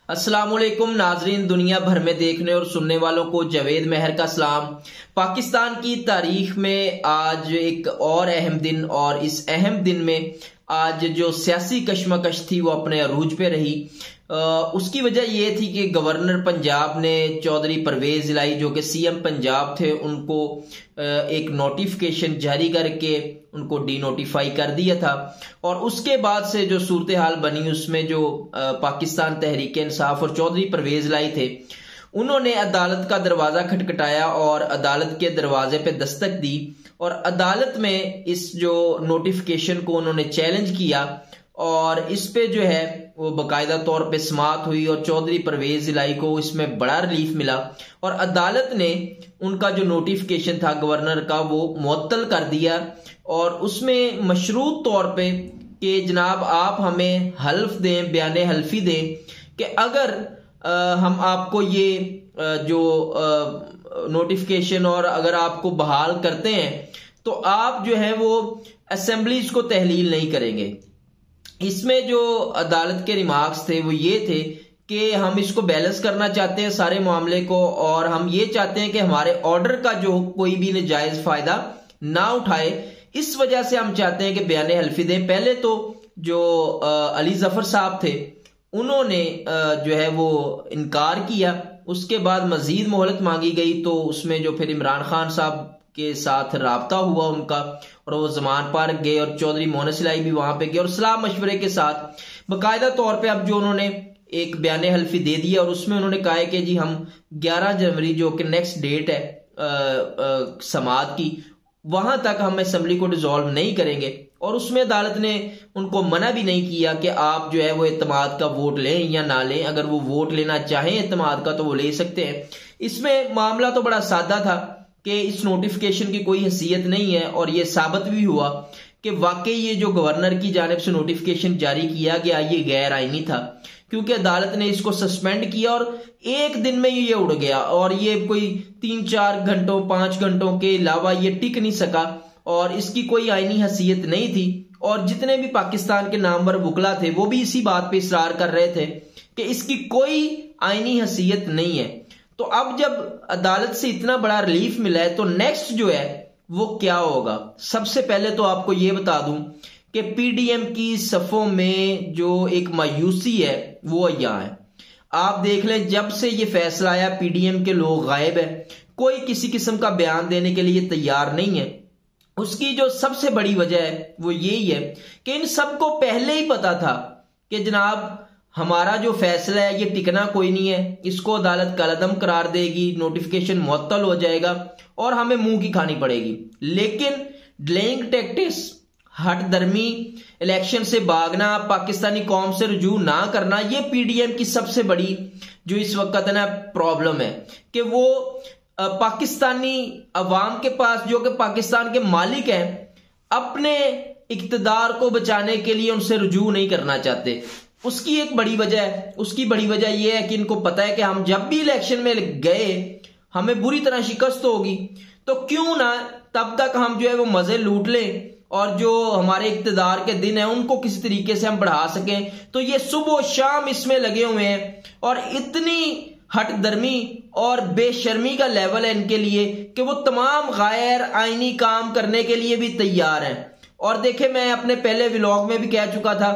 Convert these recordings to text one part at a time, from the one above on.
अस्सलामुअलैकुम नाजरीन, दुनिया भर में देखने और सुनने वालों को जावेद मेहर का सलाम। पाकिस्तान की तारीख में आज एक और अहम दिन, और इस अहम दिन में आज जो सियासी कशमकश थी वो अपने अरूज पे रही। उसकी वजह ये थी कि गवर्नर पंजाब ने चौधरी परवेज इलाही जो कि सीएम पंजाब थे उनको एक नोटिफिकेशन जारी करके उनको डीनोटिफाई कर दिया था। और उसके बाद से जो सूरत हाल बनी उसमें जो पाकिस्तान तहरीक इंसाफ और चौधरी परवेज इलाही थे उन्होंने अदालत का दरवाजा खटखटाया और अदालत के दरवाजे पे दस्तक दी, और अदालत में इस जो नोटिफिकेशन को उन्होंने चैलेंज किया और इस पे जो है वो बाकायदा तौर पे समाअत हुई और चौधरी परवेज इलाही को इसमें बड़ा रिलीफ मिला और अदालत ने उनका जो नोटिफिकेशन था गवर्नर का वो मुअत्तल कर दिया। और उसमें मशरूत तौर पे कि जनाब आप हमें हल्फ दें, बयाने हल्फी दें कि अगर हम आपको ये जो नोटिफिकेशन और अगर आपको बहाल करते हैं तो आप जो है वो असेंबलीज को तहलील नहीं करेंगे। इसमें जो अदालत के रिमार्क्स थे वो ये थे कि हम इसको बैलेंस करना चाहते हैं सारे मामले को, और हम ये चाहते हैं कि हमारे ऑर्डर का जो कोई भी नाजायज फायदा ना उठाए। इस वजह से हम चाहते हैं कि बयाने हल्फी दें। पहले तो जो अली जफर साहब थे उन्होंने जो है वो इनकार किया, उसके बाद मजीद मोहलत मांगी गई, तो उसमें जो फिर इमरान खान साहब के साथ राब्ता हुआ उनका और वो जमान पार्क गए और चौधरी मोहनस इलाही भी वहां पे गए और सलाह मशवरे के साथ बाकायदा तौर पे अब जो उन्होंने एक बयाने हल्फी दे दिया और उसमें उन्होंने कहा है कि जी हम 11 जनवरी जो कि नेक्स्ट डेट है समाअत की, वहां तक हम असेंबली को डिसॉल्व नहीं करेंगे। और उसमें अदालत ने उनको मना भी नहीं किया कि आप जो है वो एतमाद का वोट लें या ना लें। अगर वो वोट लेना चाहें एतमाद का तो वो ले सकते हैं। इसमें मामला तो बड़ा सादा था कि इस नोटिफिकेशन की कोई हैसियत नहीं है, और ये साबित भी हुआ कि वाकई ये जो गवर्नर की जानिब से नोटिफिकेशन जारी किया गया ये गैर आईनी था, क्योंकि अदालत ने इसको सस्पेंड किया और एक दिन में ये उड़ गया और ये कोई 3-4 घंटों 5 घंटों के अलावा ये टिक नहीं सका और इसकी कोई आईनी हैसियत नहीं थी। और जितने भी पाकिस्तान के नामवर वुकला थे वो भी इसी बात पे इसरार कर रहे थे कि इसकी कोई आईनी हैसियत नहीं है। तो अब जब अदालत से इतना बड़ा रिलीफ मिला है तो नेक्स्ट जो है वो क्या होगा। सबसे पहले तो आपको ये बता दूं कि पीडीएम की सफों में जो एक मायूसी है वो यहाँ है। आप देख लें जब से ये फैसला आया पीडीएम के लोग गायब है, कोई किसी किस्म का बयान देने के लिए तैयार नहीं है। उसकी जो सबसे बड़ी वजह है वो यही है कि इन सबको पहले ही पता था कि जनाब हमारा जो फैसला है ये टिकना कोई नहीं है, इसको अदालत कलअदम करार देगी, नोटिफिकेशन मुअत्तल हो जाएगा और हमें मुंह की खानी पड़ेगी। लेकिन डिलेइंग टैक्टिक्स, हट दर्मी, इलेक्शन से भागना, पाकिस्तानी कौम से रुजू ना करना, ये पीडीएम की सबसे बड़ी जो इस वक्त है ना प्रॉब्लम है कि वो पाकिस्तानी अवाम के पास जो कि पाकिस्तान के मालिक हैं अपने इक्तदार को बचाने के लिए उनसे रुजू नहीं करना चाहते। उसकी एक बड़ी वजह है, उसकी बड़ी वजह यह है कि इनको पता है कि हम जब भी इलेक्शन में गए हमें बुरी तरह शिकस्त होगी, तो क्यों ना तब तक हम जो है वो मजे लूट लें और जो हमारे इक्तदार के दिन है उनको किसी तरीके से हम बढ़ा सकें। तो ये सुबह शाम इसमें लगे हुए हैं और इतनी हट दर्मी और बेशर्मी का लेवल है इनके लिए कि वो तमाम गैर आईनी काम करने के लिए भी तैयार हैं। और देखे, मैं अपने पहले व्लॉग में भी कह चुका था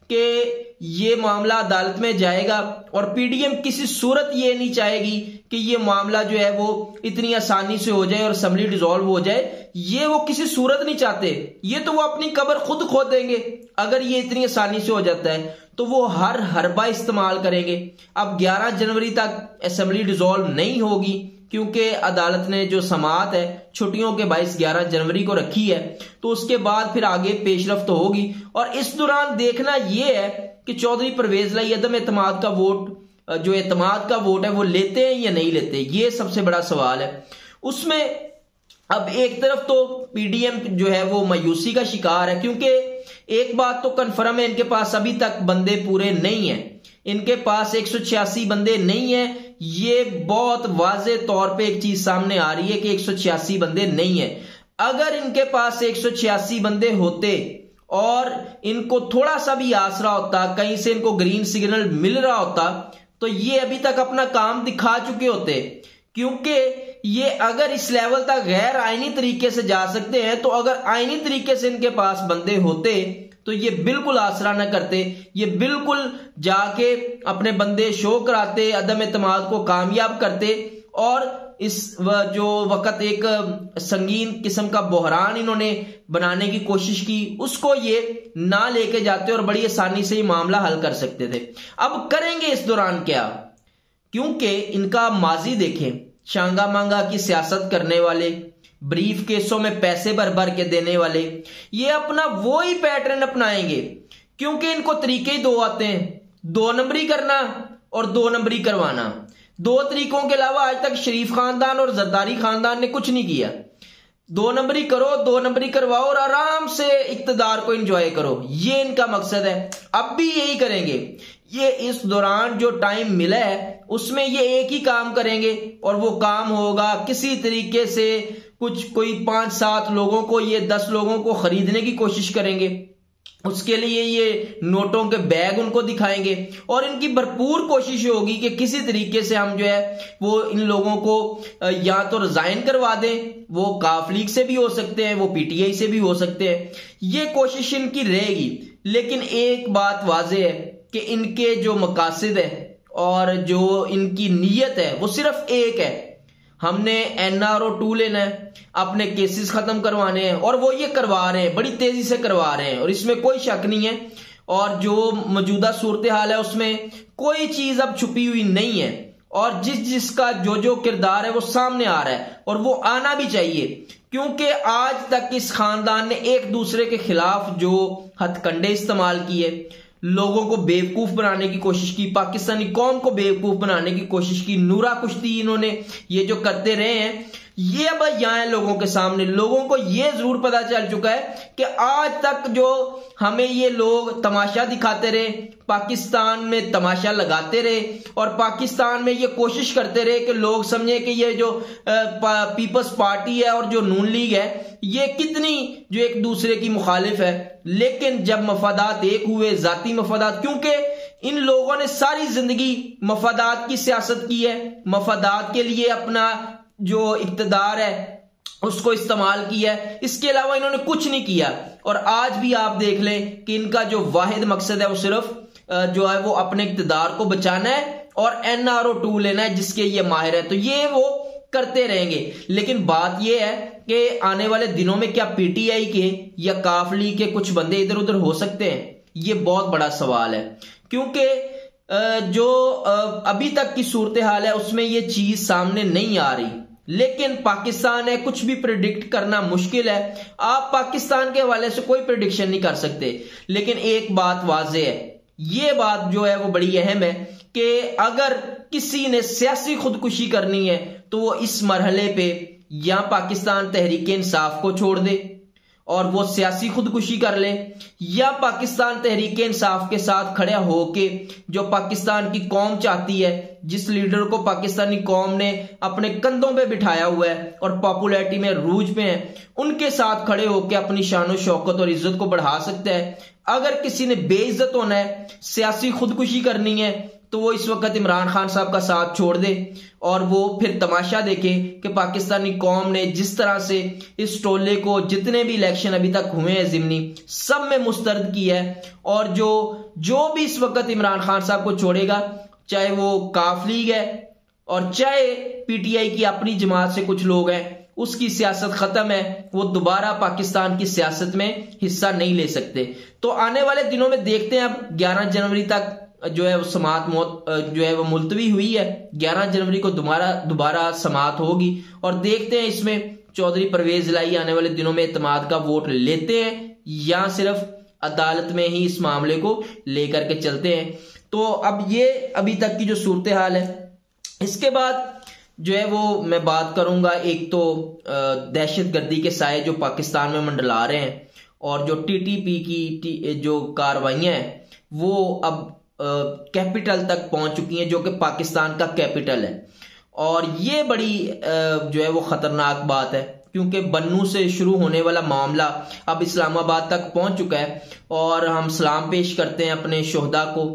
कि ये मामला अदालत में जाएगा और पीडीएम किसी सूरत ये नहीं चाहेगी कि ये मामला जो है वो इतनी आसानी से हो जाए और असेंबली डिसॉल्व हो जाए। ये वो किसी सूरत नहीं चाहते, ये तो वो अपनी कब्र खुद खोद देंगे अगर ये इतनी आसानी से हो जाता है। तो वो हर हरबा इस्तेमाल करेंगे। अब 11 जनवरी तक असेंबली डिसॉल्व नहीं होगी क्योंकि अदालत ने जो समाअत है छुट्टियों के 22-11 जनवरी को रखी है, तो उसके बाद फिर आगे पेशरफ्त होगी। और इस दौरान देखना यह है कि चौधरी परवेज इलाही अदम एतमाद का वोट, जो एतमाद का वोट है वो लेते हैं या नहीं लेते, ये सबसे बड़ा सवाल है। उसमें अब एक तरफ तो पीडीएम जो है वो मायूसी का शिकार है क्योंकि एक बात तो कन्फर्म है, इनके पास अभी तक बंदे पूरे नहीं है, इनके पास 186 बंदे नहीं है। ये बहुत वाजे तौर पे एक चीज सामने आ रही है कि 186 बंदे नहीं है। अगर इनके पास 186 बंदे होते और इनको थोड़ा सा भी आसरा होता, कहीं से इनको ग्रीन सिग्नल मिल रहा होता, तो ये अभी तक अपना काम दिखा चुके होते, क्योंकि ये अगर इस लेवल तक गैर आईनी तरीके से जा सकते हैं, तो अगर आईनी तरीके से इनके पास बंदे होते तो ये बिल्कुल आसरा न करते, ये बिल्कुल जाके अपने बंदे शो कराते, अदम एतमाद को कामयाब करते, और इस जो वक्त एक संगीन किस्म का बहरान इन्होंने बनाने की कोशिश की, उसको ये ना लेके जाते और बड़ी आसानी से ये मामला हल कर सकते थे। अब करेंगे इस दौरान क्या, क्योंकि इनका माजी देखें, शांगा मांगा की सियासत करने वाले, ब्रीफ केसों में पैसे भर भर के देने वाले, ये अपना वो ही पैटर्न अपनाएंगे, क्योंकि इनको तरीके ही दो आते हैं, 2 नंबरी करना और 2 नंबरी करवाना। 2 तरीकों के अलावा आज तक शरीफ खानदान और जरदारी खानदान ने कुछ नहीं किया। 2 नंबरी करो, 2 नंबरी करवाओ और आराम से इक्तदार को एंजॉय करो, ये इनका मकसद है। अब भी यही करेंगे। ये इस दौरान जो टाइम मिला है उसमें ये एक ही काम करेंगे, और वो काम होगा किसी तरीके से कोई 5-7 लोगों को, ये 10 लोगों को खरीदने की कोशिश करेंगे। उसके लिए ये नोटों के बैग उनको दिखाएंगे, और इनकी भरपूर कोशिश होगी कि किसी तरीके से हम जो है वो इन लोगों को या तो रिजाइन करवा दें, वो काफ लीग से भी हो सकते हैं, वो पीटीआई से भी हो सकते हैं, ये कोशिश इनकी रहेगी। लेकिन एक बात वाज़ेह है कि इनके जो मकासद है और जो इनकी नीयत है वो सिर्फ एक है, हमने NRO 2 लेना है, अपने केसेस खत्म करवाने हैं, और वो ये करवा रहे हैं, बड़ी तेजी से करवा रहे हैं, और इसमें कोई शक नहीं है। और जो मौजूदा सूरत हाल है उसमें कोई चीज अब छुपी हुई नहीं है, और जिसका जो किरदार है वो सामने आ रहा है, और वो आना भी चाहिए, क्योंकि आज तक इस खानदान ने एक दूसरे के खिलाफ जो हथकंडे इस्तेमाल किए, लोगों को बेवकूफ बनाने की कोशिश की, पाकिस्तानी कौम को बेवकूफ बनाने की कोशिश की, नूरा कुश्ती इन्होंने ये जो करते रहे हैं, ये अब यहाँ लोगों के सामने, लोगों को ये जरूर पता चल चुका है कि आज तक जो हमें ये लोग तमाशा दिखाते रहे, पाकिस्तान में तमाशा लगाते रहे, और पाकिस्तान में ये कोशिश करते रहे कि लोग समझे कि ये जो पीपल्स पार्टी है और जो नून लीग है ये कितनी जो एक दूसरे की मुखालिफ है। लेकिन जब मफादात एक हुए, जाती मफादात, क्योंकि इन लोगों ने सारी जिंदगी मफादात की सियासत की है, मफादात के लिए अपना जो इक्तदार है उसको इस्तेमाल किया है, इसके अलावा इन्होंने कुछ नहीं किया। और आज भी आप देख लें कि इनका जो वाहिद मकसद है वो सिर्फ जो है वो अपने इक्तदार को बचाना है और NRO 2 लेना है, जिसके ये माहिर है, तो ये वो करते रहेंगे। लेकिन बात ये है कि आने वाले दिनों में क्या पीटीआई के या काफ लीग के कुछ बंदे इधर उधर हो सकते हैं, ये बहुत बड़ा सवाल है, क्योंकि जो अभी तक की सूरत हाल है उसमें ये चीज सामने नहीं आ रही। लेकिन पाकिस्तान है, कुछ भी प्रिडिक्ट करना मुश्किल है, आप पाकिस्तान के हवाले से कोई प्रिडिक्शन नहीं कर सकते। लेकिन एक बात वाज़ेह है, ये बात जो है वो बड़ी अहम है कि अगर किसी ने सियासी खुदकुशी करनी है तो वो इस मरहले पे या पाकिस्तान तहरीक इंसाफ को छोड़ दे और वो सियासी खुदकुशी कर ले, या पाकिस्तान तहरीक इंसाफ के साथ खड़ा होके जो पाकिस्तान की कौम चाहती है, जिस लीडर को पाकिस्तानी कौम ने अपने कंधों पे बिठाया हुआ है और पॉपुलैरिटी में रूज पे है, उनके साथ खड़े होके अपनी शान शौकत और इज्जत को बढ़ा सकता है। अगर किसी ने बेइज्जत होना है, सियासी खुदकुशी करनी है, तो वो इस वक्त इमरान खान साहब का साथ छोड़ दे और वो फिर तमाशा देखे कि पाकिस्तानी कौम ने जिस तरह से इस टोले को जितने भी इलेक्शन अभी तक हुए हैं ज़िमनी सब में मुस्तरद किया है। और जो भी इस वक्त इमरान खान साहब को छोड़ेगा, चाहे वो काफ लीग है और चाहे पीटीआई की अपनी जमात से कुछ लोग हैं, उसकी सियासत खत्म है, वो दोबारा पाकिस्तान की सियासत में हिस्सा नहीं ले सकते। तो आने वाले दिनों में देखते हैं, अब 11 जनवरी तक जो है वो समात जो है वो मुलतवी हुई है, 11 जनवरी को दोबारा समात होगी और देखते हैं इसमें चौधरी परवेज इलाही आने वाले दिनों में एतमाद का वोट लेते हैं या सिर्फ अदालत में ही इस मामले को लेकर के चलते हैं। तो अब ये अभी तक की जो सूरत हाल है। इसके बाद जो है वो मैं बात करूंगा, एक तो दहशतगर्दी के साए जो पाकिस्तान में मंडला रहे हैं और जो टीटीपी की जो कार्रवाइयां हैं वो अब कैपिटल तक पहुंच चुकी हैं, जो कि पाकिस्तान का कैपिटल है। और ये बड़ी जो है वो खतरनाक बात है, क्योंकि बन्नू से शुरू होने वाला मामला अब इस्लामाबाद तक पहुंच चुका है और हम सलाम पेश करते हैं अपने शोहदा को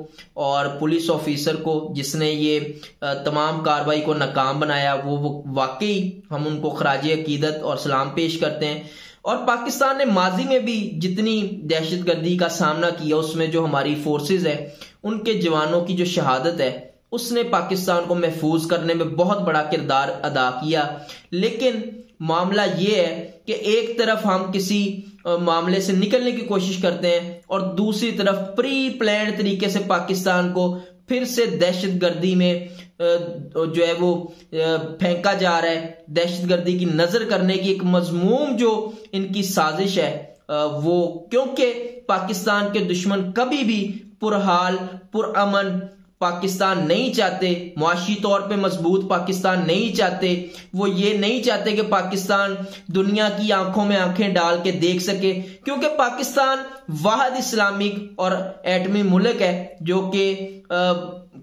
और पुलिस ऑफिसर को जिसने ये तमाम कार्रवाई को नाकाम बनाया। वो वाकई हम उनको खराज अकीदत और सलाम पेश करते हैं। और पाकिस्तान ने माजी में भी जितनी दहशतगर्दी का सामना किया उसमें जो हमारी फोर्सेस है उनके जवानों की जो शहादत है उसने पाकिस्तान को महफूज करने में बहुत बड़ा किरदार अदा किया। लेकिन मामला ये है कि एक तरफ हम किसी मामले से निकलने की कोशिश करते हैं और दूसरी तरफ प्री प्लान तरीके से पाकिस्तान को फिर से दहशतगर्दी में जो है वो फेंका जा रहा है। दहशतगर्दी की नजर करने की एक मजमूम जो इनकी साजिश है वो, क्योंकि पाकिस्तान के दुश्मन कभी भी पुरहाल पुरअमन पाकिस्तान नहीं चाहते, मुआशी तौर पे मजबूत पाकिस्तान नहीं चाहते। वो ये नहीं चाहते कि पाकिस्तान दुनिया की आंखों में आंखें डाल के देख सके, क्योंकि पाकिस्तान वाहिद इस्लामिक और एटमी मुल्क है जो कि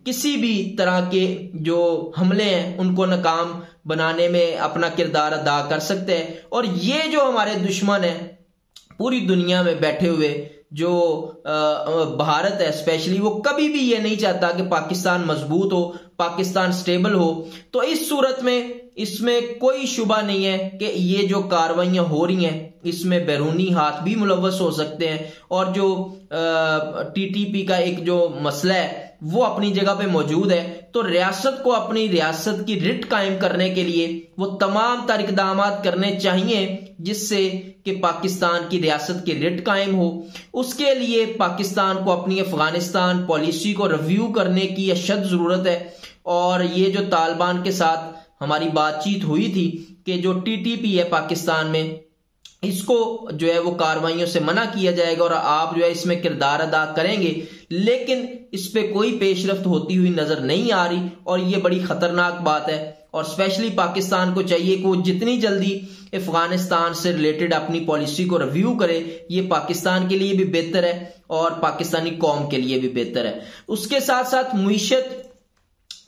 किसी भी तरह के जो हमले हैं उनको नाकाम बनाने में अपना किरदार अदा कर सकते हैं। और ये जो हमारे दुश्मन है पूरी दुनिया में बैठे हुए जो भारत है स्पेशली, वो कभी भी ये नहीं चाहता कि पाकिस्तान मजबूत हो, पाकिस्तान स्टेबल हो। तो इस सूरत में इसमें कोई शुबा नहीं है कि ये जो कार्रवाइयां हो रही हैं इसमें बैरूनी हाथ भी मुलव्वस हो सकते हैं। और जो टीटीपी का एक जो मसला है वो अपनी जगह पे मौजूद है। तो रियासत को अपनी रियासत की रिट कायम करने के लिए वो तमाम तर इक़दाम करने चाहिए जिससे कि पाकिस्तान की रियासत की रिट कायम हो। उसके लिए पाकिस्तान को अपनी अफगानिस्तान पॉलिसी को रिव्यू करने की अशद जरूरत है। और ये जो तालिबान के साथ हमारी बातचीत हुई थी कि जो टीटीपी है पाकिस्तान में, इसको जो है वो कार्रवाइयों से मना किया जाएगा और आप जो है इसमें किरदार अदा करेंगे, लेकिन इस पे कोई पेशरफ्त होती हुई नजर नहीं आ रही और ये बड़ी खतरनाक बात है। और स्पेशली पाकिस्तान को चाहिए कि वो जितनी जल्दी अफगानिस्तान से रिलेटेड अपनी पॉलिसी को रिव्यू करे। ये पाकिस्तान के लिए भी बेहतर है और पाकिस्तानी कौम के लिए भी बेहतर है। उसके साथ साथ मुईशत,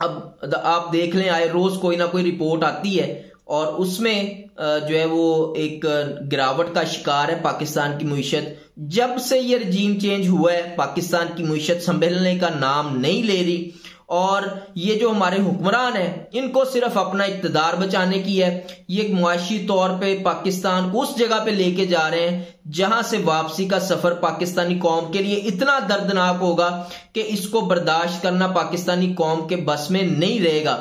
अब आप देख लें आए रोज कोई ना कोई रिपोर्ट आती है और उसमें जो है वो एक गिरावट का शिकार है पाकिस्तान की मुईशत। जब से ये रजीम चेंज हुआ है पाकिस्तान की मुईशत संभलने का नाम नहीं ले रही और ये जो हमारे हुक्मरान हैं इनको सिर्फ अपना इक़्तिदार बचाने की है। ये मुआशी तौर पे पाकिस्तान को उस जगह पे लेके जा रहे हैं जहां से वापसी का सफर पाकिस्तानी कौम के लिए इतना दर्दनाक होगा कि इसको बर्दाश्त करना पाकिस्तानी कौम के बस में नहीं रहेगा।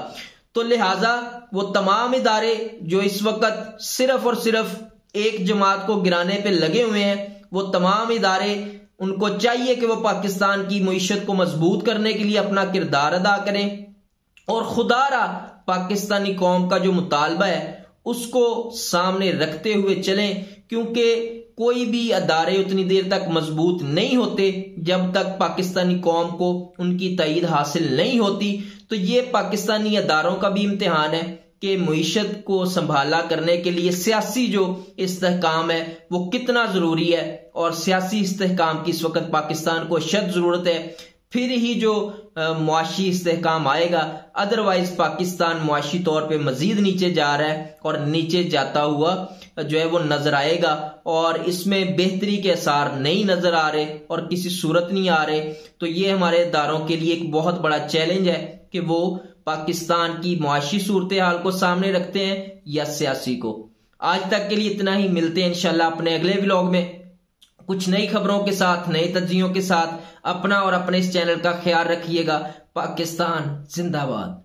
तो लिहाजा वो तमाम इदारे जो इस वक्त सिर्फ और सिर्फ एक जमात को गिराने पे लगे हुए हैं, वो तमाम इदारे उनको चाहिए कि वो पाकिस्तान की मुईशत को मजबूत करने के लिए अपना किरदार अदा करें और खुदारा पाकिस्तानी कौम का जो मुतालबा है उसको सामने रखते हुए चलें, क्योंकि कोई भी अदारे उतनी देर तक मजबूत नहीं होते जब तक पाकिस्तानी कौम को उनकी तईद हासिल नहीं होती। तो ये पाकिस्तानी अदारों का भी इम्तिहान है कि मुईशत को संभाला करने के लिए सियासी जो इस्तेहकाम है वो कितना जरूरी है। और सियासी इस्तेहकाम की इस वक्त पाकिस्तान को शद जरूरत है, फिर ही जो मुआशी इस्तेहकाम आएगा। अदरवाइज पाकिस्तान मुआशी तौर पे मजीद नीचे जा रहा है और नीचे जाता हुआ जो है वो नजर आएगा और इसमें बेहतरी के आसार नहीं नजर आ रहे और किसी सूरत नहीं आ रहे। तो ये हमारे इदारों के लिए एक बहुत बड़ा चैलेंज है कि वो पाकिस्तान की मुआशी सूरत हाल को सामने रखते हैं या सियासी को। आज तक के लिए इतना ही, मिलते हैं इंशाल्लाह अपने अगले व्लॉग में कुछ नई खबरों के साथ, नए तज्जियों के साथ। अपना और अपने इस चैनल का ख्याल रखिएगा। पाकिस्तान जिंदाबाद।